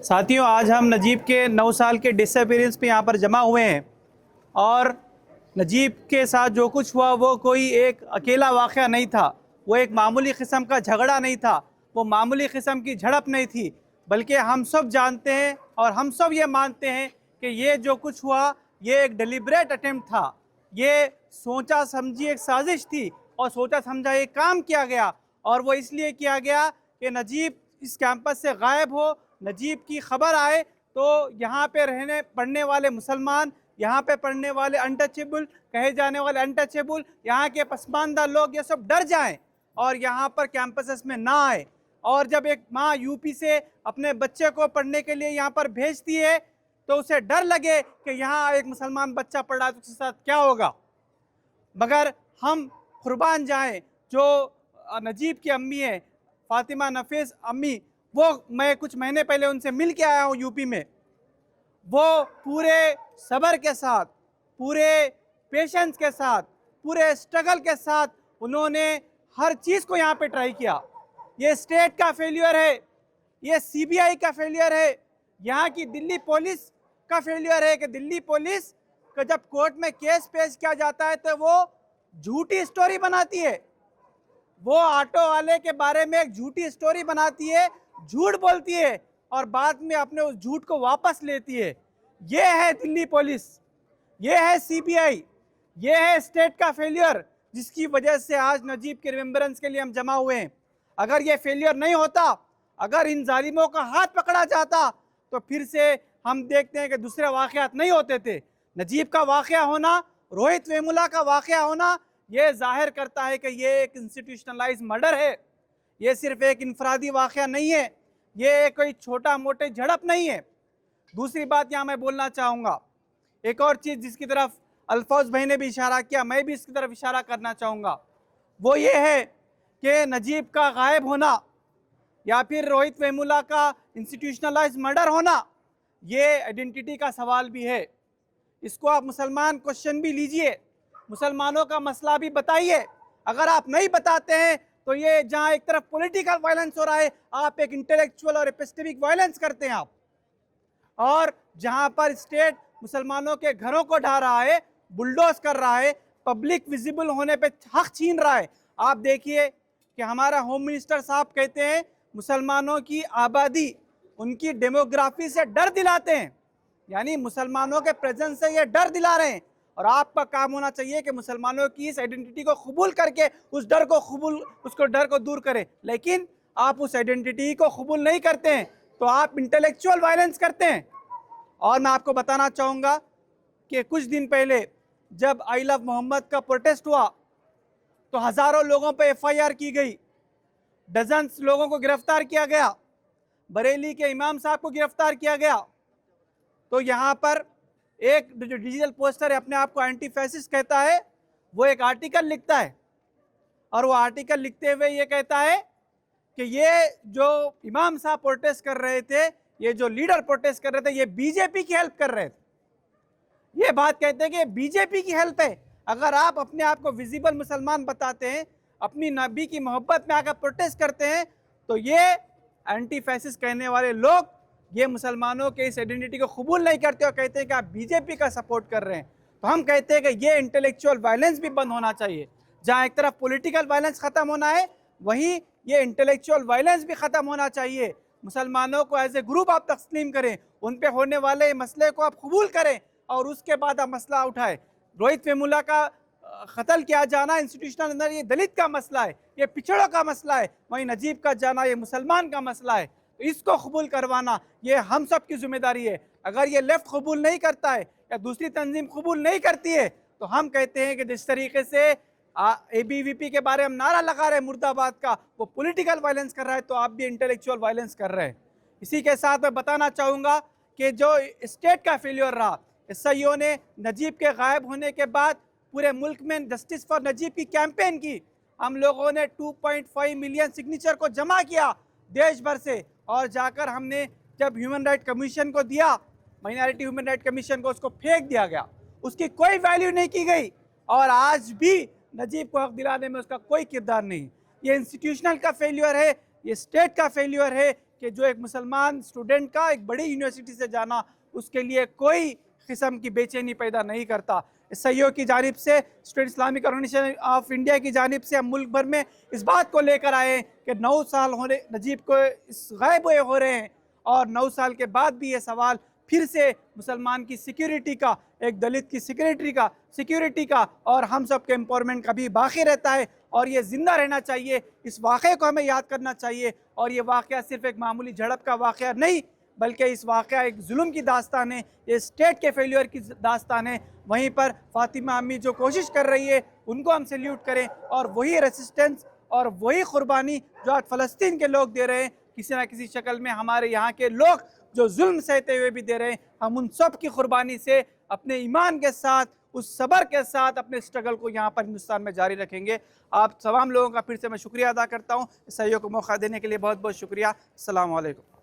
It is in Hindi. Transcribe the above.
साथियों, आज हम नजीब के 9 साल के डिसअपीयरेंस पे यहाँ पर जमा हुए हैं और नजीब के साथ जो कुछ हुआ वो कोई एक अकेला वाक़या नहीं था। वो एक मामूली किस्म का झगड़ा नहीं था, वो मामूली किस्म की झड़प नहीं थी, बल्कि हम सब जानते हैं और हम सब ये मानते हैं कि ये जो कुछ हुआ ये एक डेलिब्रेट अटेम्प्ट था। ये सोचा समझी एक साजिश थी और सोचा समझा ये काम किया गया, और वो इसलिए किया गया कि नजीब इस कैंपस से गायब हो, नजीब की खबर आए तो यहाँ पे रहने पढ़ने वाले मुसलमान, यहाँ पे पढ़ने वाले अनटचेबल कहे जाने वाले अनटचेबल, यहाँ के पसमानदा लोग ये सब डर जाएं और यहाँ पर कैंपसेस में ना आए। और जब एक माँ यूपी से अपने बच्चे को पढ़ने के लिए यहाँ पर भेजती है तो उसे डर लगे कि यहाँ एक मुसलमान बच्चा पढ़ रहा है तो उसके साथ क्या होगा। मगर हम कुर्बान जाएं, जो नजीब की अम्मी है फातिमा नफीस अम्मी, वो मैं कुछ महीने पहले उनसे मिल के आया हूँ यूपी में। वो पूरे सब्र के साथ, पूरे पेशेंस के साथ, पूरे स्ट्रगल के साथ उन्होंने हर चीज़ को यहाँ पे ट्राई किया। ये स्टेट का फेलियर है, ये सीबीआई का फेलियर है, यहाँ की दिल्ली पुलिस का फेलियर है कि दिल्ली पुलिस का जब कोर्ट में केस पेश किया जाता है तो वो झूठी स्टोरी बनाती है। वो ऑटो वाले के बारे में एक झूठी स्टोरी बनाती है, झूठ बोलती है और बाद में अपने उस झूठ को वापस लेती है। ये है दिल्ली पुलिस, ये है सीबीआई, ये है स्टेट का फेलियर, जिसकी वजह से आज नजीब के रिमेम्बरेंस के लिए हम जमा हुए हैं। अगर ये फेलियर नहीं होता, अगर इन जालिमों का हाथ पकड़ा जाता तो फिर से हम देखते हैं कि दूसरे वाक़यात नहीं होते थे। नजीब का वाक़या होना, रोहित वेमुला का वाक़या होना, ये जाहिर करता है कि ये एक इंस्टीट्यूशनलाइज मर्डर है। ये सिर्फ एक इनफरादी वाक़या नहीं है, ये कोई छोटा मोटे झड़प नहीं है। दूसरी बात यहाँ मैं बोलना चाहूँगा, एक और चीज़ जिसकी तरफ अल्फाज भाई ने भी इशारा किया, मैं भी इसकी तरफ इशारा करना चाहूँगा, वो ये है कि नजीब का गायब होना या फिर रोहित वेमुला का इंस्टीट्यूशनलाइज मर्डर होना, ये आइडेंटिटी का सवाल भी है। इसको आप मुसलमान क्वेश्चन भी लीजिए, मुसलमानों का मसला भी बताइए। अगर आप नहीं बताते हैं तो ये जहाँ एक तरफ पॉलिटिकल वायलेंस हो रहा है, आप एक इंटेलेक्चुअल और एपिस्टेमिक वायलेंस करते हैं आप, और जहाँ पर स्टेट मुसलमानों के घरों को ढा रहा है, बुलडोज कर रहा है, पब्लिक विजिबल होने पे हक छीन रहा है। आप देखिए कि हमारा होम मिनिस्टर साहब कहते हैं मुसलमानों की आबादी उनकी डेमोग्राफी से डर दिलाते हैं, यानी मुसलमानों के प्रेजेंस से ये डर दिला रहे हैं। और आपका काम होना चाहिए कि मुसलमानों की इस आइडेंटिटी को कबूल करके उस डर को दूर करें, लेकिन आप उस आइडेंटिटी को कबूल नहीं करते हैं तो आप इंटेलेक्चुअल वायलेंस करते हैं। और मैं आपको बताना चाहूँगा कि कुछ दिन पहले जब आई लव मोहम्मद का प्रोटेस्ट हुआ तो हज़ारों लोगों पर FIR की गई, डजन्स लोगों को गिरफ्तार किया गया, बरेली के इमाम साहब को गिरफ्तार किया गया। तो यहाँ पर एक जो डिजिटल पोस्टर है, अपने आप को एंटी फैसिस्ट कहता है, वो एक आर्टिकल लिखता है और वो आर्टिकल लिखते हुए ये कहता है कि ये जो इमाम साहब प्रोटेस्ट कर रहे थे, ये जो लीडर प्रोटेस्ट कर रहे थे, ये बीजेपी की हेल्प कर रहे थे। ये बात कहते हैं कि बीजेपी की हेल्प है। अगर आप अपने आप को विजिबल मुसलमान बताते हैं, अपनी नबी की मोहब्बत में आकर प्रोटेस्ट करते हैं, तो ये एंटी फैसिस्ट कहने वाले लोग ये मुसलमानों के इस आइडेंटिटी को कबूल नहीं करते और कहते हैं कि आप बीजेपी का सपोर्ट कर रहे हैं। तो हम कहते हैं कि ये इंटेलेक्चुअल वायलेंस भी बंद होना चाहिए। जहाँ एक तरफ पॉलिटिकल वायलेंस ख़त्म होना है, वहीं ये इंटेलेक्चुअल वायलेंस भी ख़त्म होना चाहिए। मुसलमानों को एज ए ग्रुप आप तस्लीम करें, उन पे होने वाले मसले को आप कबूल करें और उसके बाद आप मसला उठाएं। रोहित वेमुला का कत्ल किया जाना इंस्टीट्यूशनल अंदर ये दलित का मसला है, ये पिछड़ों का मसला है, वहीं नजीब का जाना ये मुसलमान का मसला है। तो इसको कबूल करवाना ये हम सब की जिम्मेदारी है। अगर ये लेफ्ट कबूल नहीं करता है या दूसरी तंजीम कबूल नहीं करती है तो हम कहते हैं कि जिस तरीके से ABVP के बारे में हम नारा लगा रहे हैं मुर्दाबाद का, वो पॉलिटिकल वायलेंस कर रहा है, तो आप भी इंटेलेक्चुअल वायलेंस कर रहे हैं। इसी के साथ मैं बताना चाहूँगा कि जो स्टेट का फेलियर रहा, SIO ने नजीब के गायब होने के बाद पूरे मुल्क में जस्टिस फॉर नजीब की कैंपेन की। हम लोगों ने 2.5 मिलियन सिग्नेचर को जमा किया देश भर से, और जाकर हमने जब ह्यूमन राइट कमीशन को दिया, माइनॉरिटी ह्यूमन राइट कमीशन को, उसको फेंक दिया गया, उसकी कोई वैल्यू नहीं की गई और आज भी नजीब को हक दिलाने में उसका कोई किरदार नहीं। ये इंस्टीट्यूशनल का फेलियर है, ये स्टेट का फेलियर है कि जो एक मुसलमान स्टूडेंट का एक बड़ी यूनिवर्सिटी से जाना उसके लिए कोई किस्म की बेचैनी पैदा नहीं करता। इस सहयोग की जानिब से student Islamic organisation of India की जानिब से हम मुल्क भर में इस बात को लेकर आए कि 9 साल होने नजीब को इस गायब हुए हो रहे हैं, और 9 साल के बाद भी ये सवाल फिर से मुसलमान की सिक्योरिटी का, एक दलित की सिक्योरिटी का और हम सब के एम्पावरमेंट का भी बाकी रहता है, और ये ज़िंदा रहना चाहिए। इस वाक़े को हमें याद करना चाहिए, और ये वाक़या सिर्फ़ एक मामूली झड़प का वाक़या नहीं, बल्कि इस वाक़या एक जुल्म की दास्तान है, ये स्टेट के फेलियर की दास्तान है। वहीं पर फ़ातिमा अम्मी जो कोशिश कर रही है उनको हम सैल्यूट करें, और वही रेसिस्टेंस और वही कुर्बानी जो आज फ़लस्तीन के लोग दे रहे हैं, किसी न किसी शक्ल में हमारे यहाँ के लोग जो जुल्म सहते हुए भी दे रहे हैं, हम उन सब की कुर्बानी से अपने ईमान के साथ, उस सब्र के साथ अपने स्ट्रगल को यहाँ पर हिंदुस्तान में जारी रखेंगे। आप तमाम लोगों का फिर से मैं शुक्रिया अदा करता हूँ। सहयोग को मौका देने के लिए बहुत बहुत शुक्रिया। अस्सलाम वालेकुम।